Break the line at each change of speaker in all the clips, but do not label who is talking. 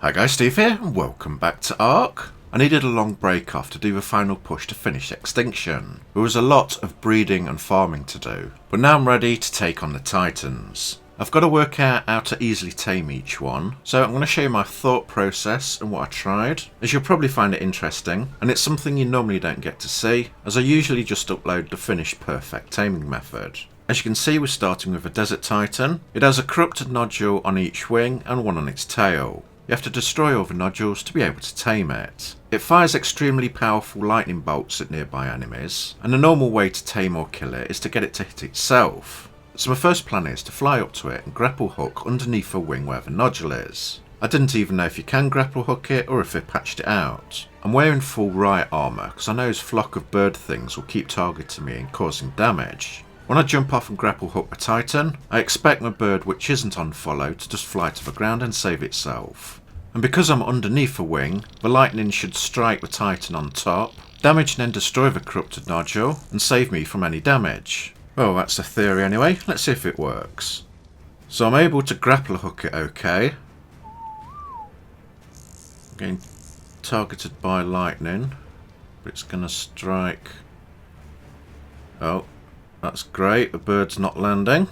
Hi guys, Steve here, and welcome back to Ark. I needed a long break off to do the final push to finish Extinction. There was a lot of breeding and farming to do, but now I'm ready to take on the Titans. I've got to work out how to easily tame each one, so I'm going to show you my thought process and what I tried, as you'll probably find it interesting, and it's something you normally don't get to see, as I usually just upload the finished perfect taming method. As you can see, we're starting with a Desert Titan. It has a corrupted nodule on each wing and one on its tail. You have to destroy all the nodules to be able to tame it. It fires extremely powerful lightning bolts at nearby enemies, and the normal way to tame or kill it is to get it to hit itself. So my first plan is to fly up to it and grapple hook underneath a wing where the nodule is. I didn't even know if you can grapple hook it or if they patched it out. I'm wearing full riot armour because I know this flock of bird things will keep targeting me and causing damage. When I jump off and grapple hook a Titan, I expect my bird which isn't on follow to just fly to the ground and save itself. And because I'm underneath a wing, the lightning should strike the Titan on top, damage and then destroy the corrupted nodule, and save me from any damage. Well, that's the theory anyway, let's see if it works. So I'm able to grapple hook it okay. I'm getting targeted by lightning, but it's going to strike. Oh. That's great, the bird's not landing.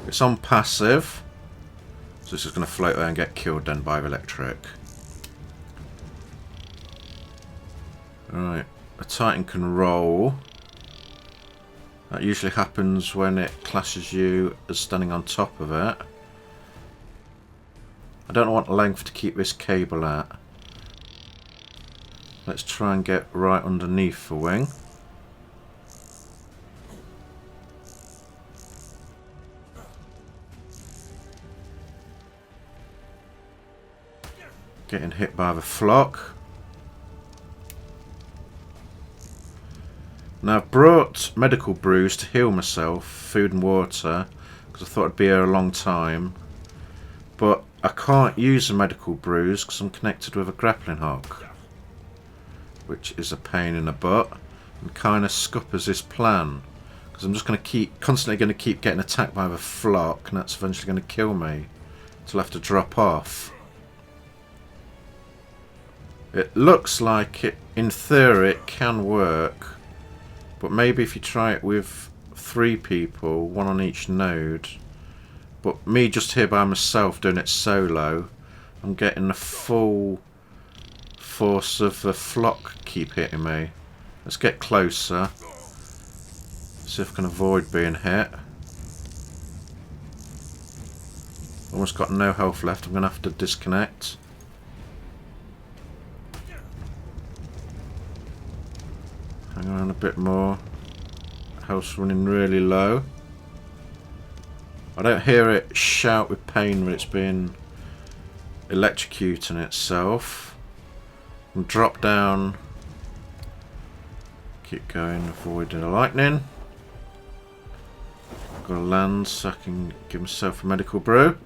It's on passive, so this is going to float there and get killed then by the electric. Right, a Titan can roll. That usually happens when it clashes you as standing on top of it. I don't know what length to keep this cable at. Let's try and get right underneath the wing. Getting hit by the flock. Now I've brought medical brews to heal myself, food and water, because I thought I'd be here a long time. But I can't use the medical brews because I'm connected with a grappling hook, which is a pain in the butt and kind of scuppers this plan, because I'm just going to constantly keep getting attacked by the flock, and that's eventually going to kill me until I have to drop off. It looks like it, in theory, it can work, but maybe if you try it with 3 people, 1 on each node. But me just here by myself doing it solo, I'm getting the full force of the flock keep hitting me. Let's get closer. See if I can avoid being hit. Almost got no health left, I'm going to have to disconnect. Hang on a bit more. Health's running really low. I don't hear it shout with pain when it's being electrocuting itself. And drop down. Keep going, avoiding the lightning. I've got to land so I can give myself a medical brew.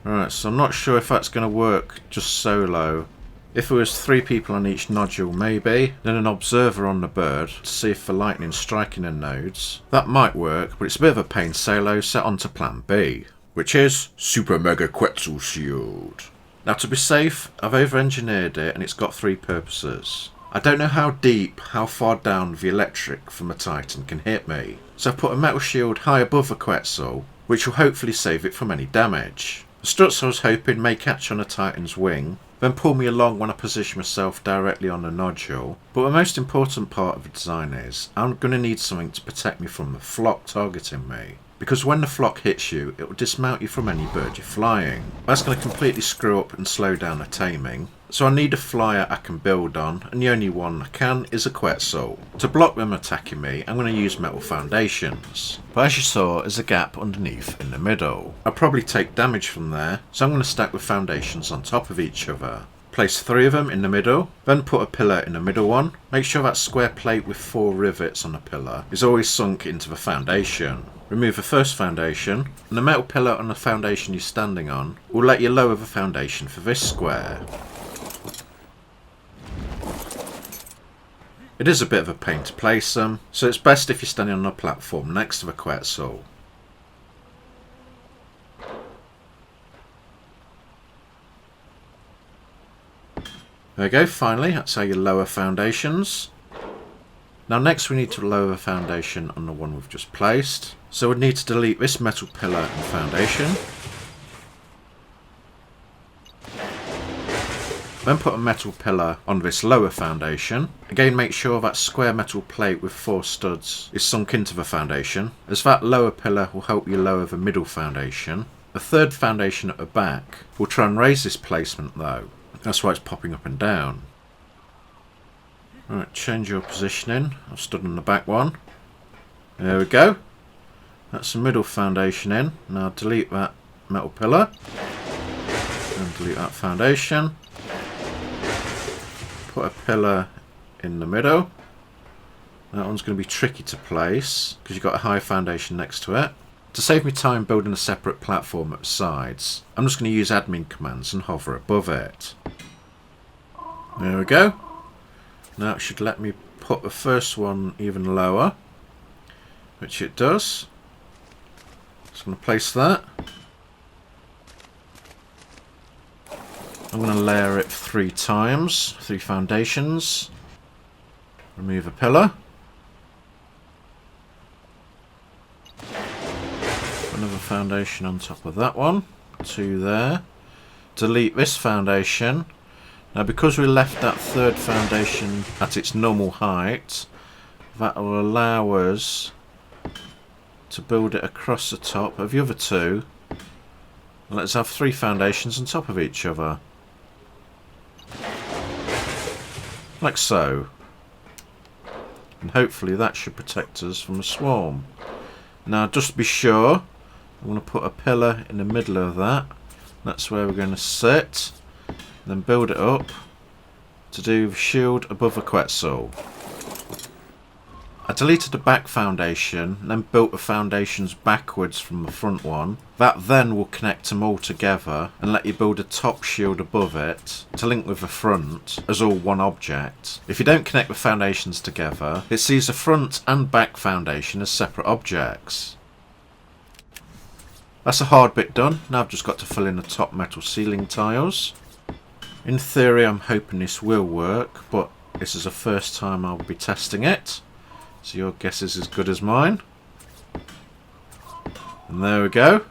Alright, so I'm not sure if that's going to work just solo. If it was 3 people on each nodule maybe, then an observer on the bird to see if the lightning's striking the nodes. That might work, but it's a bit of a pain solo, set on to plan B, which is Super Mega Quetzal Shield. Now to be safe, I've over-engineered it and it's got 3 purposes. I don't know how deep, how far down the electric from a Titan can hit me, so I've put a metal shield high above the Quetzal, which will hopefully save it from any damage. The struts I was hoping may catch on a Titan's wing, then pull me along when I position myself directly on the nodule. But the most important part of the design is I'm going to need something to protect me from the flock targeting me. Because when the flock hits you, it will dismount you from any bird you're flying. That's going to completely screw up and slow down the taming. So I need a flyer I can build on, and the only one I can is a Quetzal. To block them attacking me, I'm going to use metal foundations. But as you saw, there's a gap underneath in the middle. I'll probably take damage from there, so I'm going to stack the foundations on top of each other. Place 3 of them in the middle, then put a pillar in the middle one. Make sure that square plate with 4 rivets on the pillar is always sunk into the foundation. Remove the first foundation, and the metal pillar on the foundation you're standing on will let you lower the foundation for this square. It is a bit of a pain to place them, so it's best if you're standing on a platform next to the Quetzal. There we go, finally, that's how you lower foundations. Now next we need to lower a foundation on the one we've just placed. So we need to delete this metal pillar and foundation. Then put a metal pillar on this lower foundation. Again, make sure that square metal plate with 4 studs is sunk into the foundation, as that lower pillar will help you lower the middle foundation. The third foundation at the back will try and raise this placement though. That's why it's popping up and down. Right, change your positioning. I've stood on the back one. There we go. That's the middle foundation in. Now delete that metal pillar. And delete that foundation. Put a pillar in the middle. That one's going to be tricky to place because you've got a high foundation next to it. To save me time building a separate platform at the sides, I'm just going to use admin commands and hover above it. There we go. Now it should let me put the first one even lower, which it does. Just going to place that. I'm going to layer it 3 times, 3 foundations. Remove a pillar. Another foundation on top of that one. 2 there. Delete this foundation. Now because we left that third foundation at its normal height, that will allow us to build it across the top of the other 2. Let's have 3 foundations on top of each other. Like so. And hopefully that should protect us from a swarm. Now just to be sure, I'm going to put a pillar in the middle of that. That's where we're going to sit. Then build it up to do the shield above the Quetzal. I deleted the back foundation and then built the foundations backwards from the front one. That then will connect them all together and let you build a top shield above it to link with the front as all one object. If you don't connect the foundations together, it sees the front and back foundation as separate objects. That's a hard bit done. Now I've just got to fill in the top metal ceiling tiles. In theory I'm hoping this will work, but this is the first time I'll be testing it. So your guess is as good as mine. And there we go.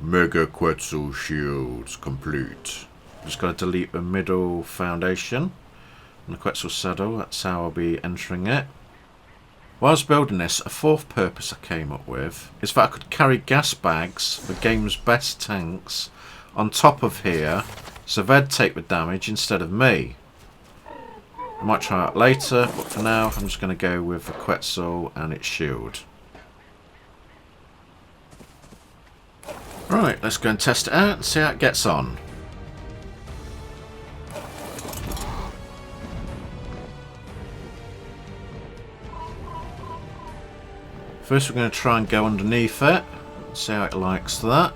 Mega Quetzal shields complete. Just got to delete the middle foundation. And the Quetzal saddle, that's how I'll be entering it. While I was building this, a 4th purpose I came up with is that I could carry gas bags, the game's best tanks, on top of here, so they'd take the damage instead of me. I might try that later, but for now I'm just going to go with the Quetzal and its shield. Right, let's go and test it out and see how it gets on. First we're going to try and go underneath it, see how it likes that.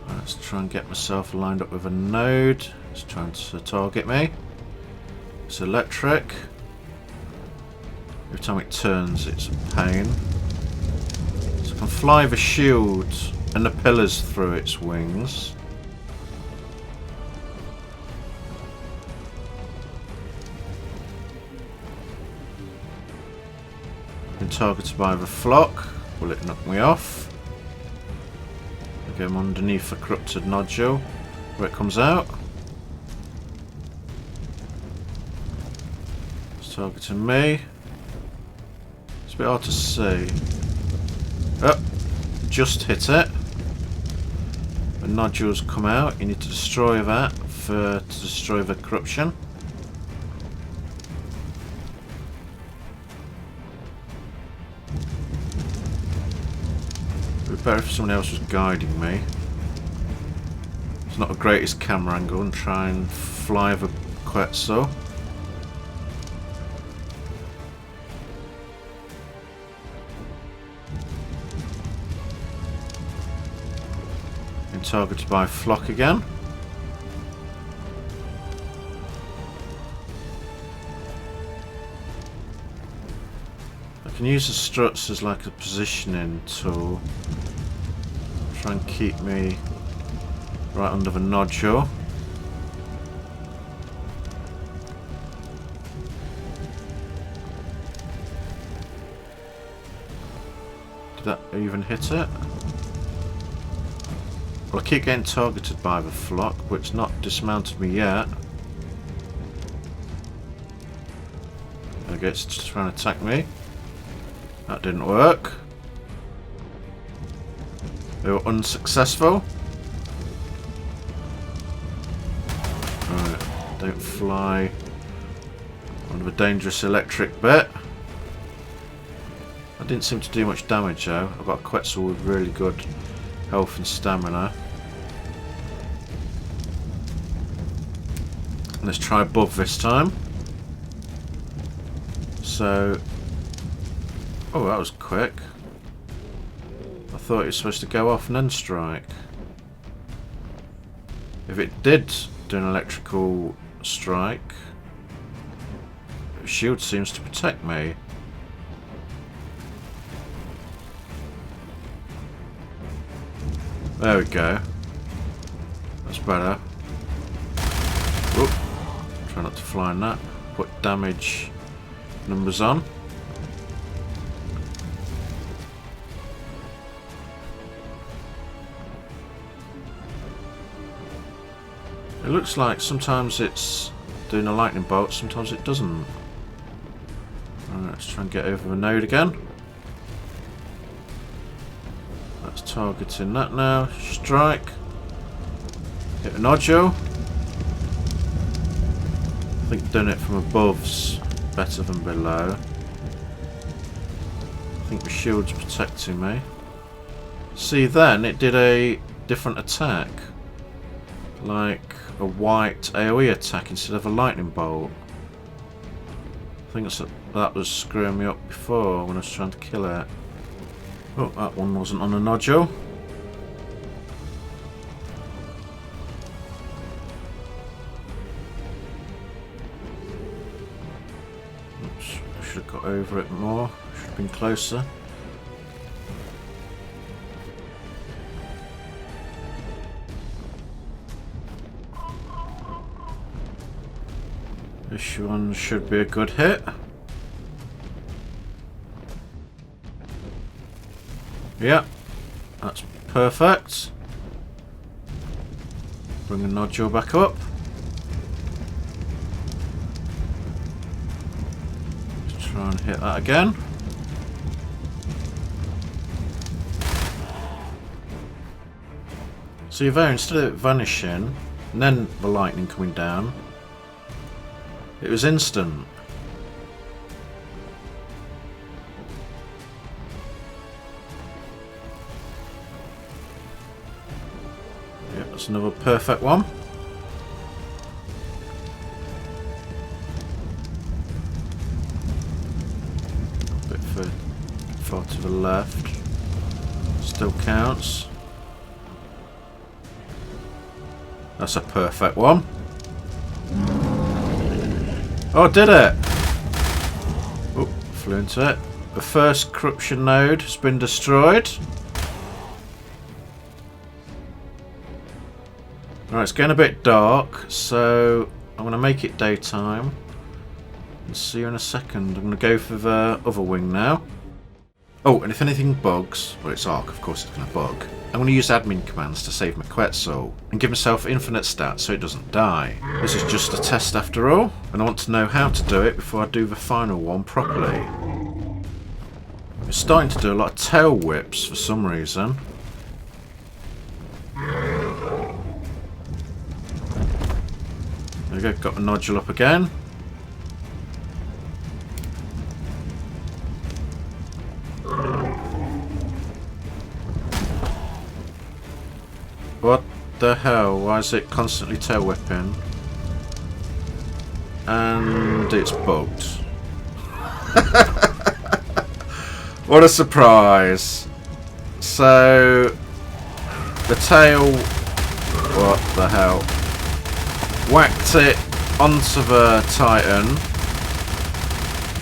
Let's try and get myself lined up with a node. It's trying to target me. It's electric. Every time it turns it's a pain. So I can fly the shield and the pillars through its wings. Been targeted by the flock. Will it knock me off? I go underneath the corrupted nodule where it comes out. It's targeting me. It's a bit hard to see. Oh, just hit it. The nodules come out. You need to destroy that to destroy the corruption. It would be better if someone else was guiding me. It's not the greatest camera angle and try and fly the Quetzal. Been targeted by a flock again. I can use the struts as like a positioning tool. Try and keep me right under the nodule. Did that even hit it? Well, I keep getting targeted by the flock, but it's not dismounted me yet. I guess it's trying to attack me. That didn't work. They were unsuccessful. Right, don't fly on the dangerous electric bit. That didn't seem to do much damage though. I've got a Quetzal with really good health and stamina. Let's try above this time. So, oh, that was quick. I thought it was supposed to go off and then strike. If it did do an electrical strike, the shield seems to protect me. There we go. That's better. Oop. Try not to fly in that. Put damage numbers on. It looks like sometimes it's doing a lightning bolt, sometimes it doesn't. Right, let's try and get over the node again. That's targeting that now. Strike. Hit a nodule. I think doing it from above's better than below. I think the shield's protecting me. See, then it did a different attack. Like a white AoE attack instead of a lightning bolt. I think that was screwing me up before when I was trying to kill it. Oh, that one wasn't on a nodule. Oops, I should have got over it more. Should have been closer. This one should be a good hit. Yeah, that's perfect. Bring the nodule back up. Let's try and hit that again. See there, instead of it vanishing and then the lightning coming down, it was instant. Yeah, that's another perfect one. A bit far to the left. Still counts. That's a perfect one. Oh, did it! Oh, flew into it. The first corruption node has been destroyed. Alright, it's getting a bit dark, so I'm going to make it daytime. And see you in a second. I'm going to go for the other wing now. Oh, and if anything bugs, well, it's Ark, of course it's going to bug. I'm going to use admin commands to save my Quetzal and give myself infinite stats so it doesn't die. This is just a test after all, and I want to know how to do it before I do the final one properly. It's starting to do a lot of tail whips for some reason. There we go, got the nodule up again. What the hell? Why is it constantly tail whipping? And it's bugged. What a surprise! So the tail, what the hell? Whacked it onto the Titan.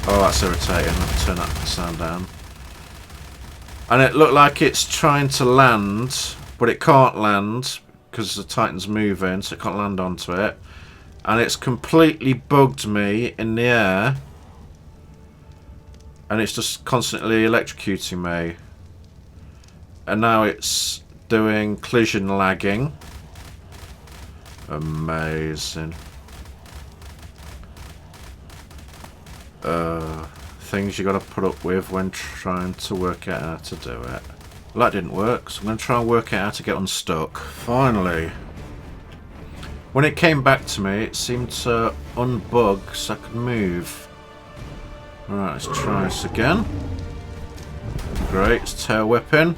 Oh, that's irritating. I'll turn that sound down. And it looked like it's trying to land, but it can't land because the Titan's moving, so it can't land onto it. And it's completely bugged me in the air. And it's just constantly electrocuting me. And now it's doing collision lagging. Amazing. Things you got to put up with when trying to work out how to do it. Well, that didn't work, so I'm going to try and work out how to get unstuck. Finally. When it came back to me, it seemed to unbug so I could move. Alright, let's try this again. Great, it's tail whipping.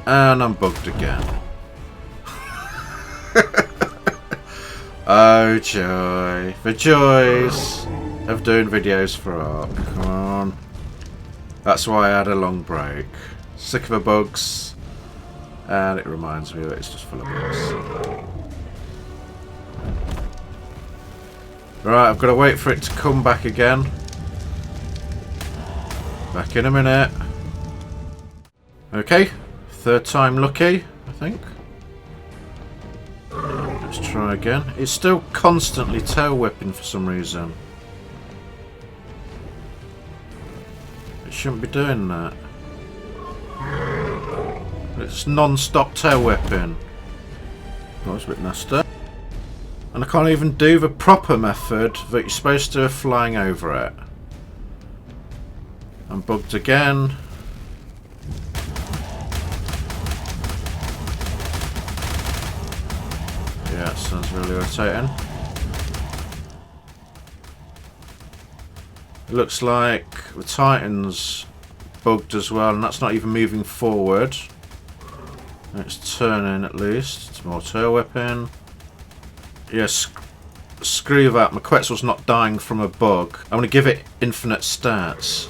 And I'm bugged again. Oh joy. The joys of doing videos for Ark. Come on. That's why I had a long break. Sick of the bugs. And it reminds me that it's just full of bugs. Right, I've got to wait for it to come back again. Back in a minute. Okay, third time lucky, I think. Let's try again. It's still constantly tail whipping for some reason. It shouldn't be doing that. It's non-stop tail whipping. That was a bit nasty. And I can't even do the proper method that you're supposed to flying over it. I'm bugged again. Yeah, it sounds really irritating. It looks like the Titan's bugged as well, and that's not even moving forward. It's turning at least. It's more tail whipping. Yes, screw that. My Quetzal's not dying from a bug. I'm going to give it infinite stats.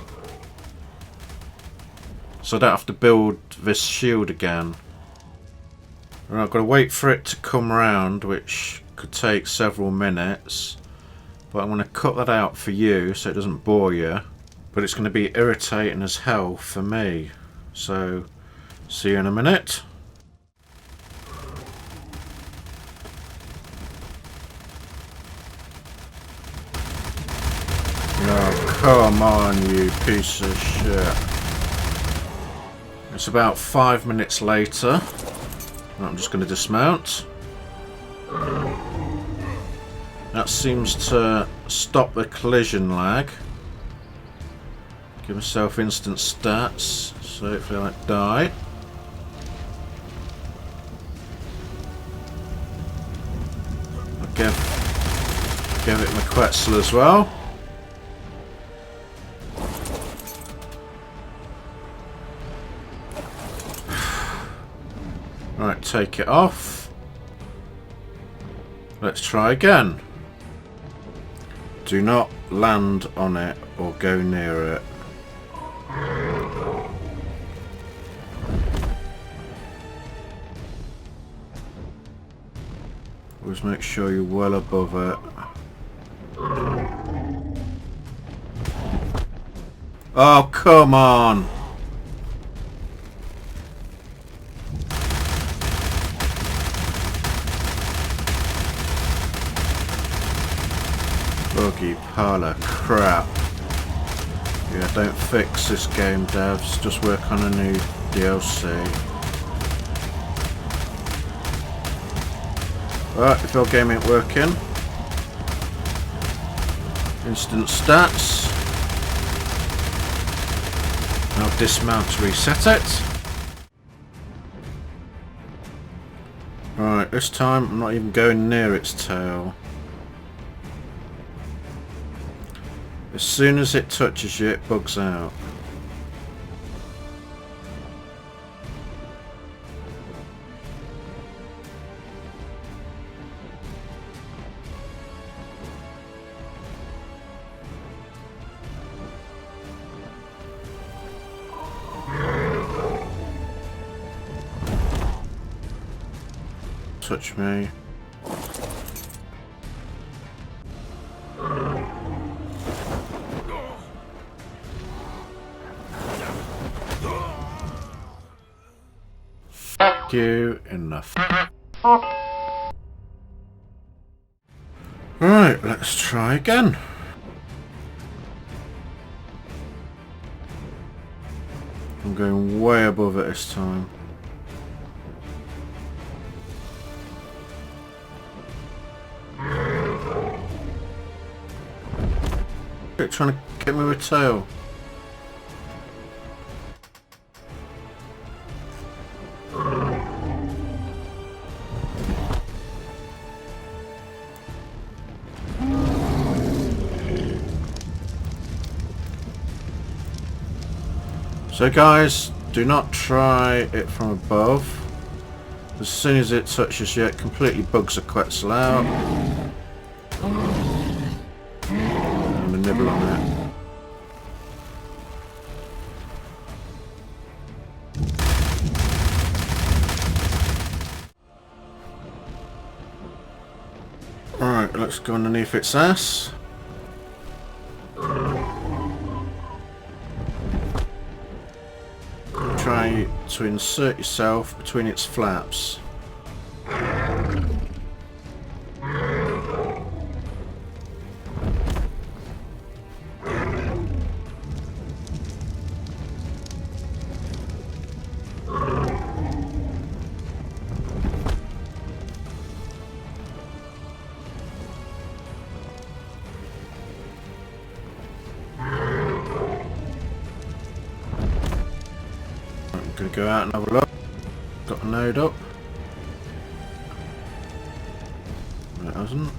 So I don't have to build this shield again. Right, I've got to wait for it to come round, which could take several minutes. But I'm going to cut that out for you so it doesn't bore you. But it's going to be irritating as hell for me. So, see you in a minute. Oh, come on, you piece of shit. It's about 5 minutes later. I'm just going to dismount. That seems to stop the collision lag. Give myself instant stats, so hopefully I won't die. I'll give it my Quetzal as well. Right, take it off. Let's try again. Do not land on it or go near it. Always make sure you're well above it. Oh, come on! Buggy pile of crap. Yeah, don't fix this game, devs. Just work on a new DLC. Right, if your game ain't working, instant stats. I'll dismount to reset it. Right, this time I'm not even going near its tail. As soon as it touches you, it bugs out. Touch me. Fuck you enough. Right, let's try again. I'm going way above it this time. It's trying to get me with a tail. So guys, do not try it from above. As soon as it touches you, it completely bugs the Quetzal out. And a nibble on it. Alright, let's go underneath its ass. Try to insert yourself between its flaps. Gonna go out and have a look. Got a node up. No, it hasn't.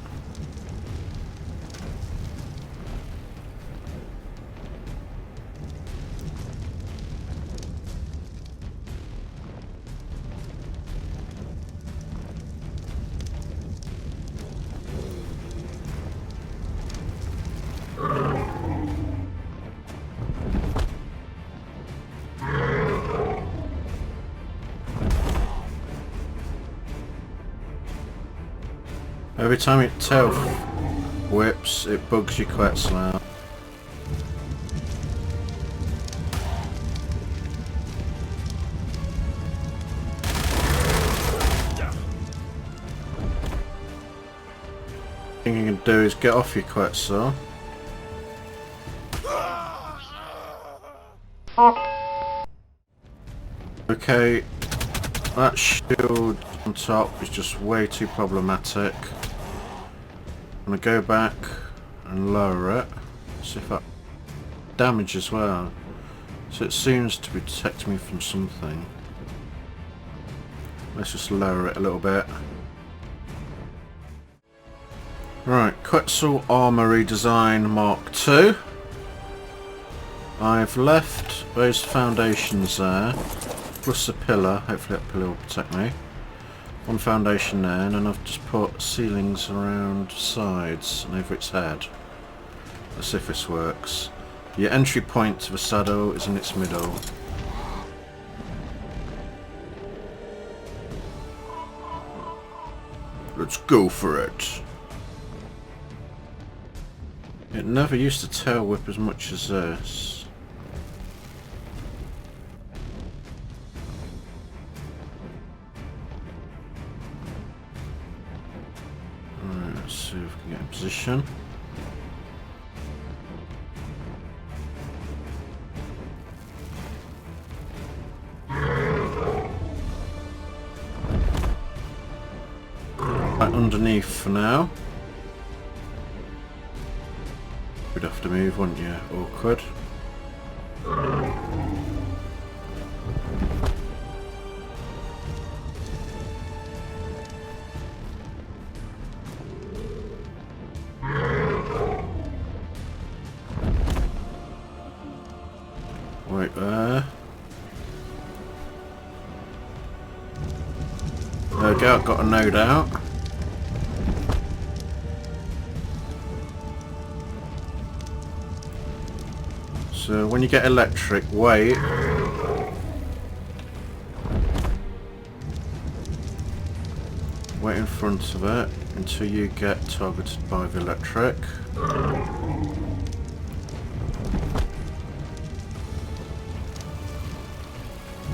Every time it tail whips, it bugs your Quetzal out. The thing you can do is get off your Quetzal. Okay, that shield on top is just way too problematic. I'm going to go back and lower it, see if that damage as well. So it seems to be protecting me from something. Let's just lower it a little bit. Right, Quetzal Armor Redesign Mark II. I've left those foundations there, plus a pillar, hopefully that pillar will protect me. One foundation there, and then I've just put ceilings around sides and over its head. Let's see if this works. Your entry point to the saddle is in its middle. Let's go for it. It never used to tail whip as much as this. Let's see if we can get in position. Right underneath for now. You'd have to move, wouldn't you? Awkward. Wait there. There we go, got a node out. So when you get electric, wait. Wait in front of it until you get targeted by the electric.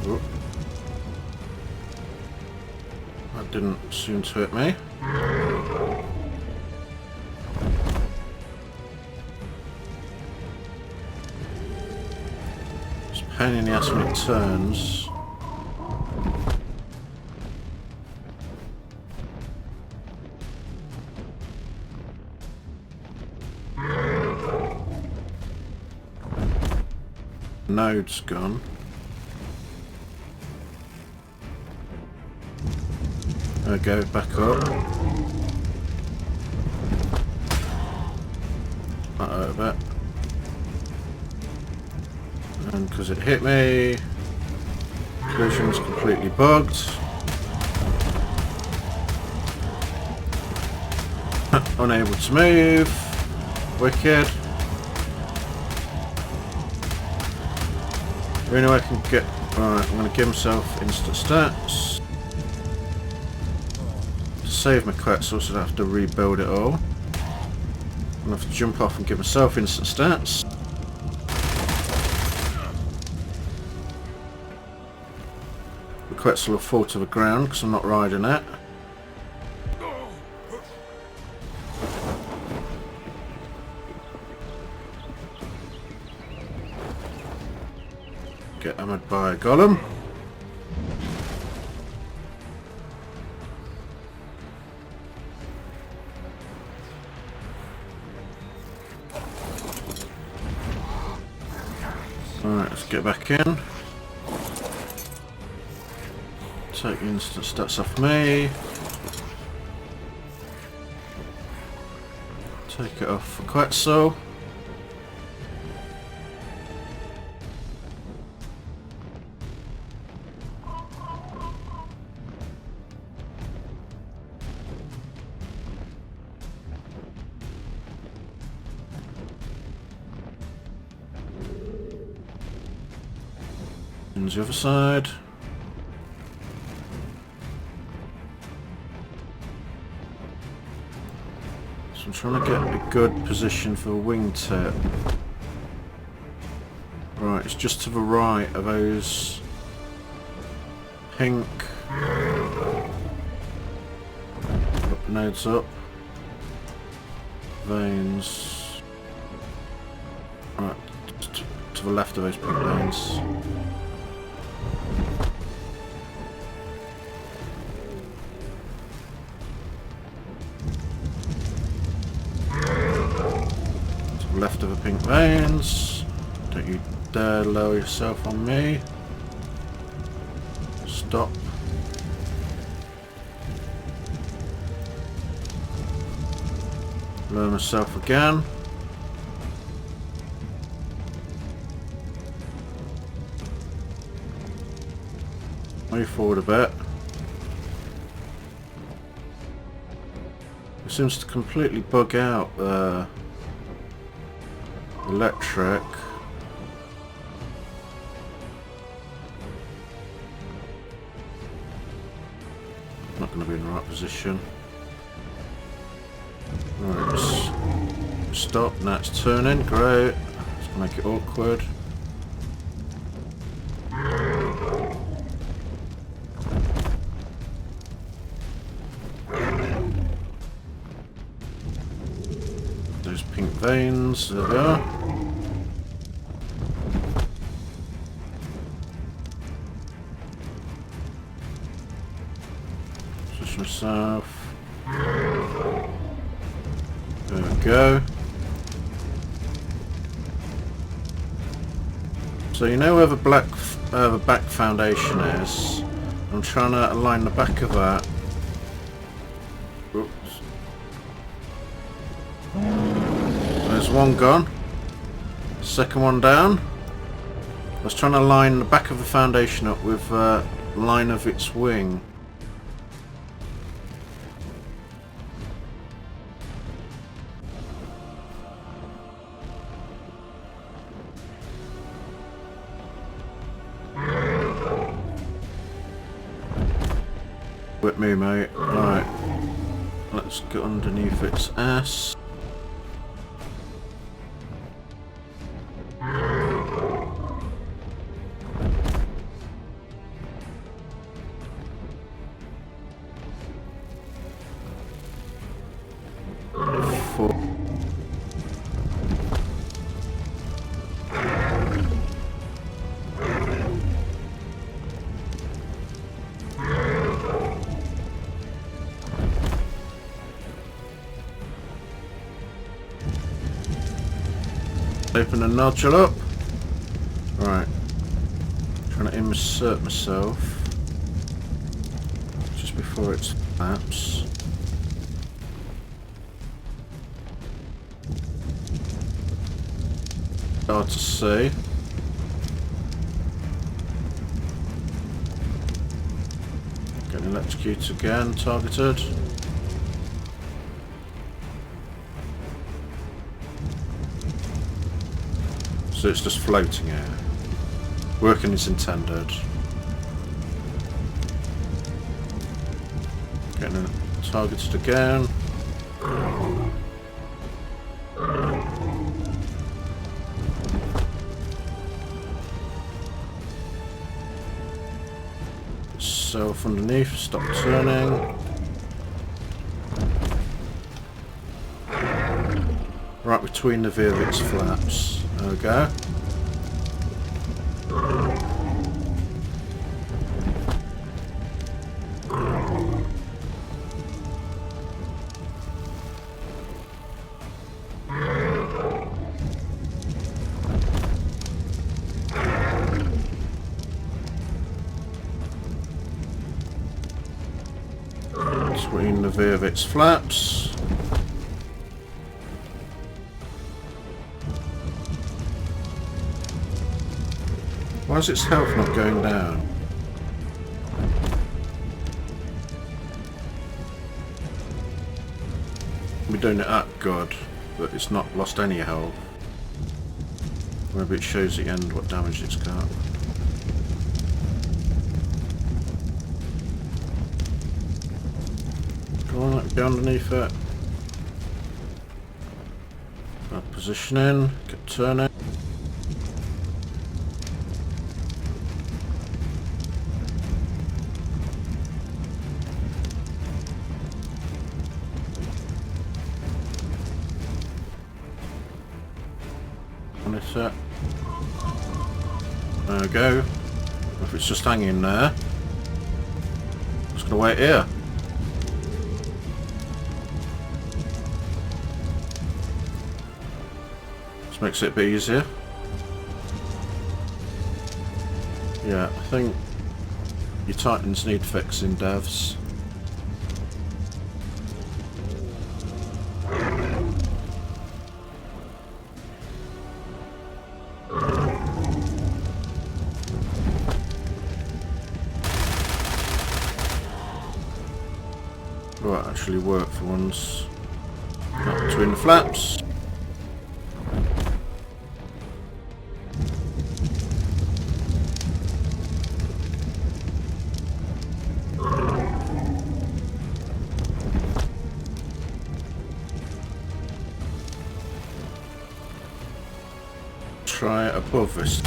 Ooh. That didn't seem to hit me. pain in the ass when it turns. Node's gone. There we go, back up. That out a bit. And because it hit me, collision's completely bugged. Unable to move. Wicked. The only way I can get... Right, I'm going to give myself instant stats. Save my Quetzal so I don't have to rebuild it all. I'm going to have to jump off and give myself instant stats. The Quetzal will fall to the ground because I'm not riding it. Get hammered by a golem. Alright, let's get back in. Take instant stats off me. Take it off for Quetzal. And the other side. So I'm trying to get a good position for a wingtip. Right, it's just to the right of those pink nodes up. Veins. Right, to the left of those pink veins. Left of the pink veins. Don't you dare lower yourself on me. Stop. Lower myself again. Move forward a bit. It seems to completely bug out the electric. Not going to be in the right position. Right, stop. Now it's turning. Great. Let's make it awkward. Those pink veins. There they are. Myself. There we go. So you know where the the back foundation is. I'm trying to align the back of that. Oops. There's one gone. Second one down. I was trying to line the back of the foundation up with the line of its wing. Whip me, mate. Right. Let's get underneath its ass. Open the nodule up. Right. Trying to insert myself just before it flaps. Hard to see. Getting electrocuted again, targeted. So it's just floating here. Working as intended. Getting targeted again. Self underneath, stop turning. Right between the V of its flaps. There we go. Between the V of its flaps. Why is its health not going down? We're doing it that good, but it's not lost any health. Maybe it shows at the end what damage it's got. Go on, let me go underneath it. Positioning, get turning. It. There we go. If it's just hanging there, I'm just gonna wait here. This makes it a bit easier. Yeah, I think your Titans need fixing, devs. Right, actually work for once. Not between the flaps. Try above this.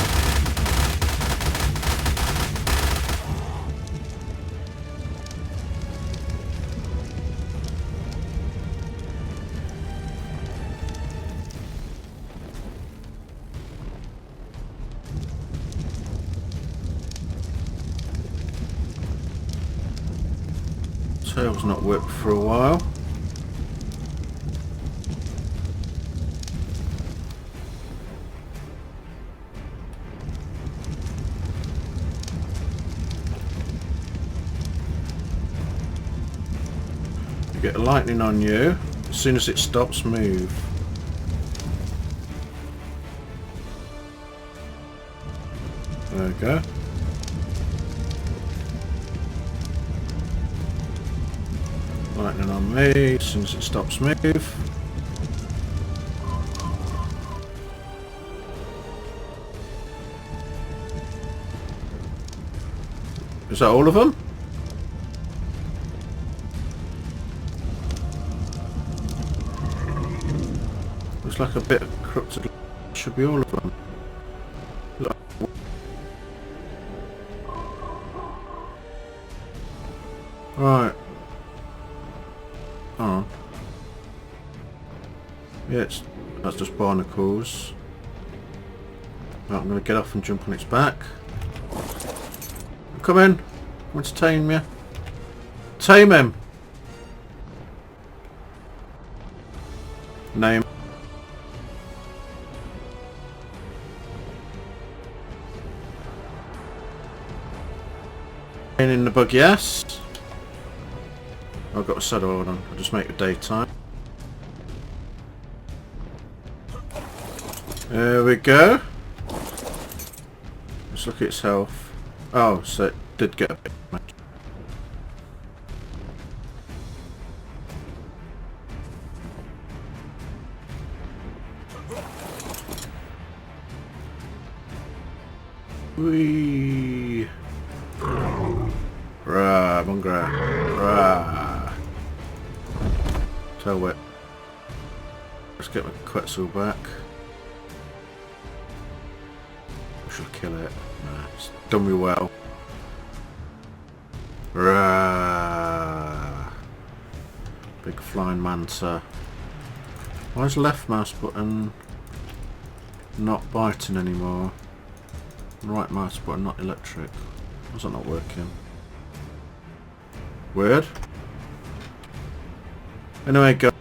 Tail's not worked for a while. You get lightning on you. As soon as it stops, move. There we go. Lightning on me, as soon as it stops, move. Is that all of them? Looks like a bit of crooked. Should be all of them. Look. Right. Oh. Yeah, that's just barnacles. Right, I'm going to get off and jump on its back. Come in. I want to tame you. Tame him. In the bug, yes. I've got a saddle, hold on. I'll just make it daytime. There we go. Let's look at its health. Oh, so it did get a bit. Whee! Rah, bungra. Rah. Tail whip. Let's get my Quetzal back. I should kill it. Nah, it's done me well. Rah. Big flying manta. Why is left mouse button not biting anymore? Right mouse button not electric. Why's that not working? Weird. Anyway guys,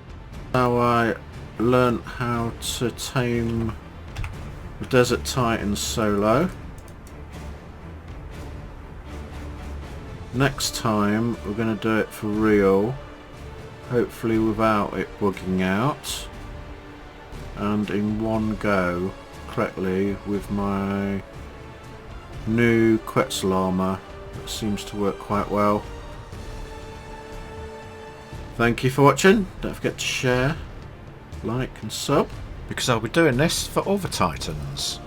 how I learnt how to tame the Desert Titan solo. Next time we're going to do it for real, hopefully without it bugging out, and in one go correctly with my new Quetzal armor. That seems to work quite well. Thank you for watching. Don't forget to share, like and sub, because I'll be doing this for other Titans.